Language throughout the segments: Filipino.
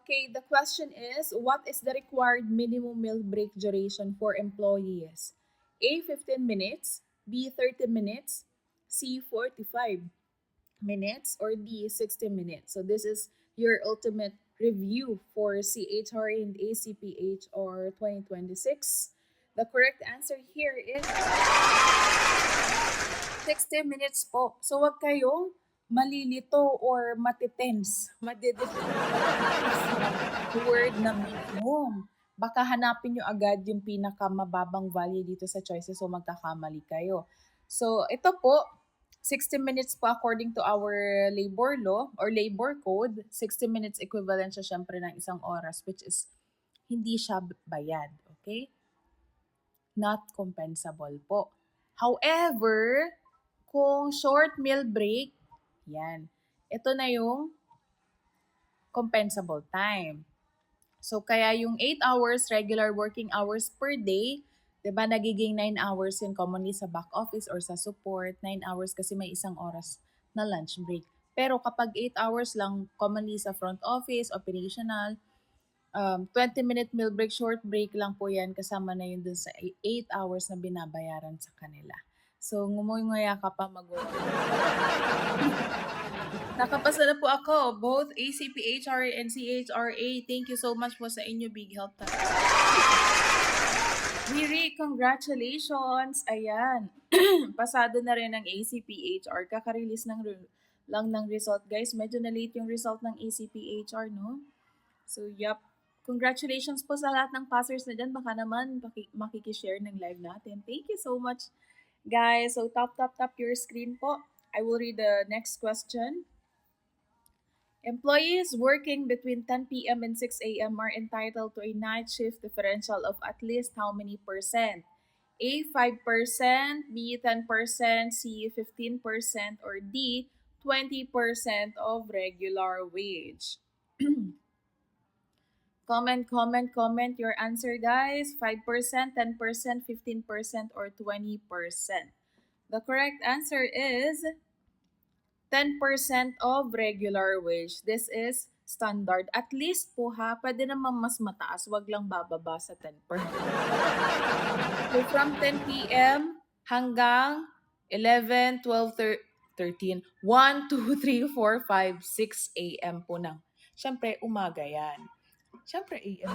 Okay, the question is, what is the required minimum meal break duration for employees? A, 15 minutes, B, 30 minutes, C, 45 minutes, or D, 60 minutes. So this is your ultimate review for CHRA and ACPHR 2026. The correct answer here is 60 minutes po. So wag kayong malilito or matitense. Word na minimum. Baka hanapin nyo agad yung pinakamababang value dito sa choices, so magkakamali kayo. So ito po, 60 minutes po according to our labor law or labor code. 60 minutes equivalent siya syempre ng isang oras, which is hindi siya bayad. Okay? Not compensable po. However, kung short meal break, yan. Ito na yung compensable time. So, kaya yung 8 hours regular working hours per day, 'di ba nagiging 9 hours yun commonly sa back office or sa support. 9 hours kasi may isang oras na lunch break. Pero kapag 8 hours lang commonly sa front office, operational, 20-minute meal break, short break lang po yan, kasama na yun dun sa 8 hours na binabayaran sa kanila. So, ngumunguya ka pa Nakapasa na po ako, both ACPHRA and CHRA. Thank you so much po sa inyo, big help tayo. Riri, congratulations! Ayan, pasado na rin ng ACPHR. Kaka-release lang ng result, guys. Medyo na-late yung result ng ACPHR, no? So, yup. Congratulations po sa lahat ng passers na dyan. Baka naman makikishare ng live natin. Thank you so much, guys. So, tap your screen po. I will read the next question. Employees working between 10 p.m. and 6 a.m. are entitled to a night shift differential of at least how many percent? A, 5%, B, 10%, C, 15%, or D, 20% of regular wage. Comment your answer, guys. 5%, 10%, 15%, or 20%. The correct answer is 10% of regular wage. This is standard. At least po ha, pwede naman mas mataas, wag lang bababa sa 10%. So from 10 p.m. hanggang 11, 12, 13, 1, 2, 3, 4, 5, 6 a.m. po nang. Siyempre, umaga yan. Siyempre, AM.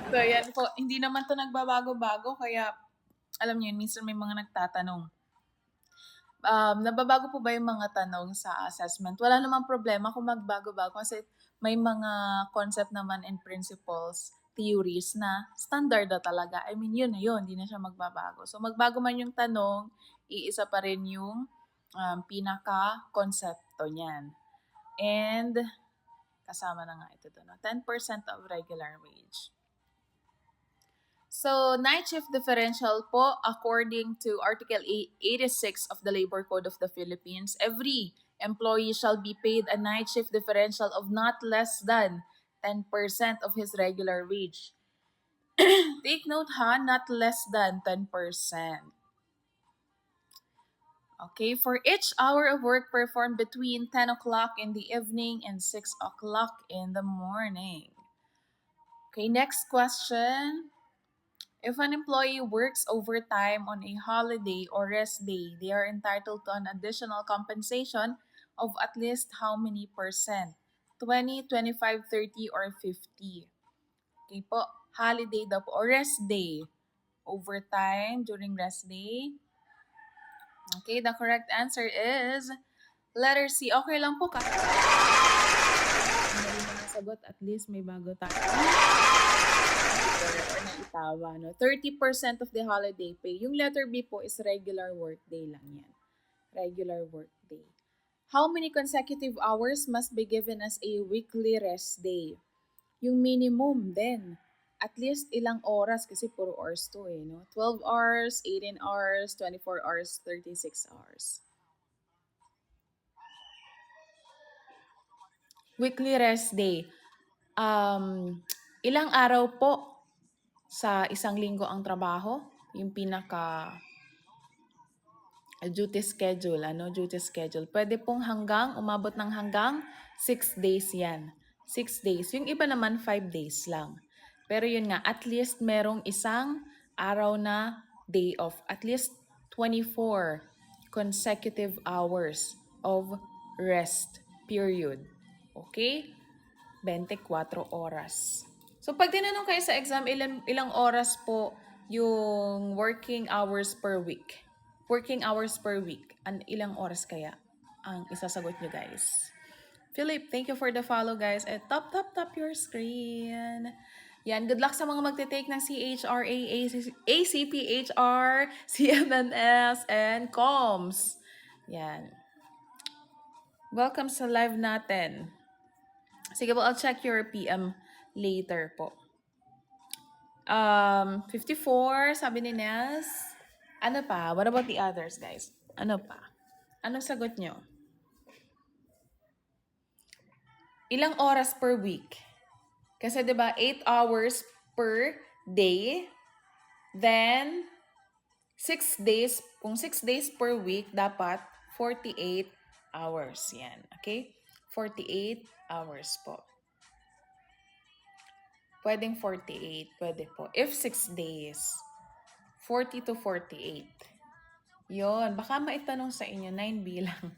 So, yan po. Hindi naman to nagbabago-bago, kaya alam niyo yun, minsan may mga nagtatanong. Nababago po ba yung mga tanong sa assessment? Wala namang problema kung magbago-bago kasi may mga concept naman and principles, theories na standard na talaga. I mean, yun na yun. Hindi na siya magbabago. So, magbago man yung tanong, iisa pa rin yung pinaka-konsepto niyan. And kasama na nga ito doon, 10% of regular wage. So, night shift differential po, according to Article 86 of the Labor Code of the Philippines, every employee shall be paid a night shift differential of not less than 10% of his regular wage. Take note ha, not less than 10%. Okay, for each hour of work performed between 10 o'clock in the evening and 6 o'clock in the morning. Okay, next question. If an employee works overtime on a holiday or rest day, they are entitled to an additional compensation of at least how many percent? 20, 25, 30, or 50? Okay po, holiday daw po, or rest day. Overtime during rest day. Okay, the correct answer is letter C. Okay lang po ka. Ano rin naman sagot, at least may bago tayo. Or naitawa, no? 30% of the holiday pay. Yung letter B po is regular work day lang yan. Regular work day. How many consecutive hours must be given as a weekly rest day? Yung minimum din. At least ilang oras kasi puro hours to eh, no? 12 hours, 18 hours, 24 hours, 36 hours. Weekly rest day. Ilang araw po sa isang linggo ang trabaho? Yung pinaka duty schedule, duty schedule. Pwede pong umabot ng hanggang 6 days yan. 6 days. Yung iba naman, 5 days lang. Pero yun nga, at least merong isang araw na day off. At least 24 consecutive hours of rest period. Okay? 24 oras. So pag tinanong kayo sa exam, ilang oras po yung working hours per week? Working hours per week. Ilang oras kaya ang isasagot nyo, guys? Philip, thank you for the follow, guys. At tap your screen. Yan, good luck sa mga magte-take ng CHRA, ACPHR, CMMS, and COMS. Yan. Welcome sa live natin. Sige po, I'll check your PM later po. 54, sabi ni Nels. Ano pa? What about the others, guys? Ano pa? Anong sagot nyo? Ilang oras per week? Kasi 'di ba 8 hours per day, then 6 days, kung 6 days per week, dapat 48 hours. Yan, okay? 48 hours po. Pwedeng 48, pwede po. If 6 days, 40 to 48. Yon, baka maitanong sa inyo, 9 bilang.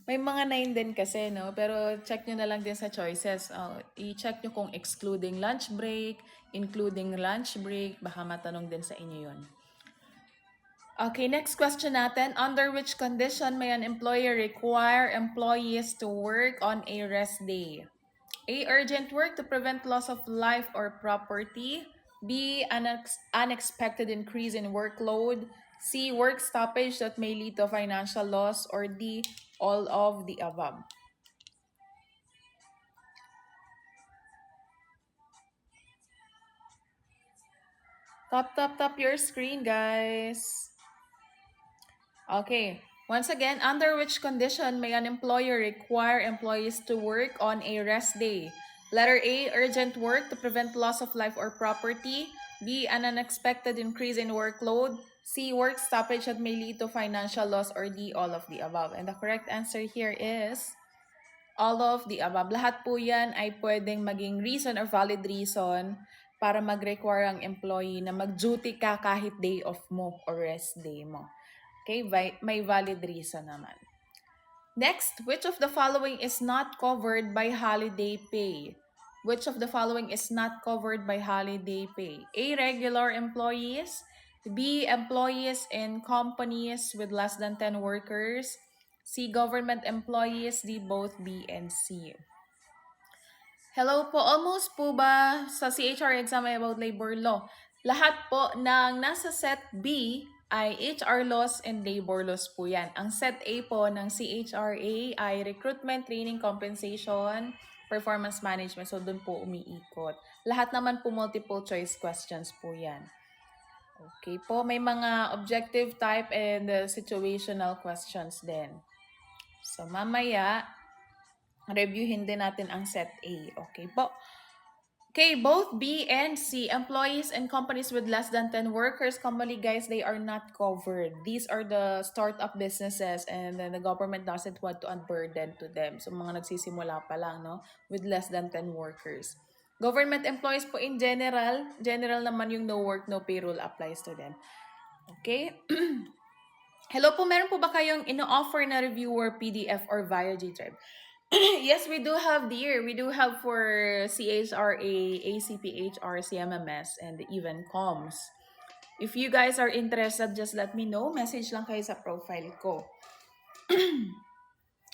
May mga 9 din kasi, no? Pero check nyo na lang din sa choices. I-check nyo kung excluding lunch break, including lunch break, baka matanong din sa inyo yon. Okay, next question natin. Under which condition may an employer require employees to work on a rest day? A. Urgent work to prevent loss of life or property. B. Unexpected increase in workload. C. Work stoppage that may lead to financial loss. Or D. All of the above. Tap your screen, guys. Okay. Once again, under which condition may an employer require employees to work on a rest day? Letter A, urgent work to prevent loss of life or property. B, an unexpected increase in workload. C, work stoppage that may lead to financial loss. Or D, all of the above. And the correct answer here is all of the above. Lahat po yan ay pwedeng maging reason or valid reason para mag-require ang employee na mag-duty ka kahit day off mo or rest day mo. Okay, may valid reason naman. Next, which of the following is not covered by holiday pay? Which of the following is not covered by holiday pay? A, regular employees. B, employees in companies with less than 10 workers. C, government employees. D, both B and C. Hello po, almost po ba sa CHR exam ay about labor law? Lahat po ng nasa set B ay HR laws and labor laws po yan. Ang set A po ng CHRA ay recruitment, training, compensation, performance management. So, dun po umiikot. Lahat naman po multiple choice questions po yan. Okay po, may mga objective type and situational questions din. So, mamaya, reviewin din natin ang set A. Okay po. Okay, both B and C, employees and companies with less than 10 workers, commonly, guys, they are not covered. These are the startup businesses and then the government doesn't want to unburden to them. So, mga nagsisimula pa lang, no? With less than 10 workers. Government employees po in general naman yung no work, no payroll applies to them. Okay? Hello po, meron po ba kayong ino-offer na reviewer PDF or via G-Drive? Yes, we do have there. We do have for CHRA, ACPHR, CMMS, and even COMS. If you guys are interested, just let me know. Message lang kayo sa profile ko.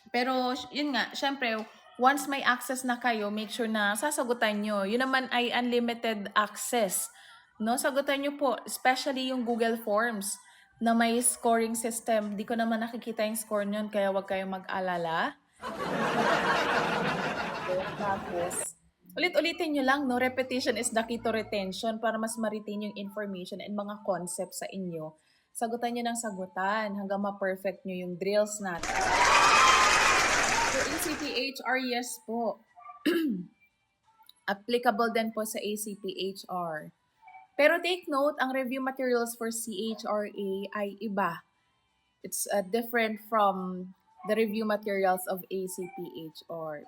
Pero, yun nga, syempre, once may access na kayo, make sure na sasagutan nyo. Yun naman ay unlimited access. No? Sagutan nyo po, especially yung Google Forms na may scoring system. Di ko naman nakikita yung score nyon, kaya wag kayong mag-alala. Tapos, ulit-ulitin nyo lang, no? Repetition is the key to retention para mas ma-retain yung information and mga concepts sa inyo. Sagutan nyo ng sagutan hanggang ma-perfect nyo yung drills natin. For ACPHR, yes po. Applicable din po sa ACPHR. Pero take note, ang review materials for CHRA ay iba. It's different from the review materials of ACPH or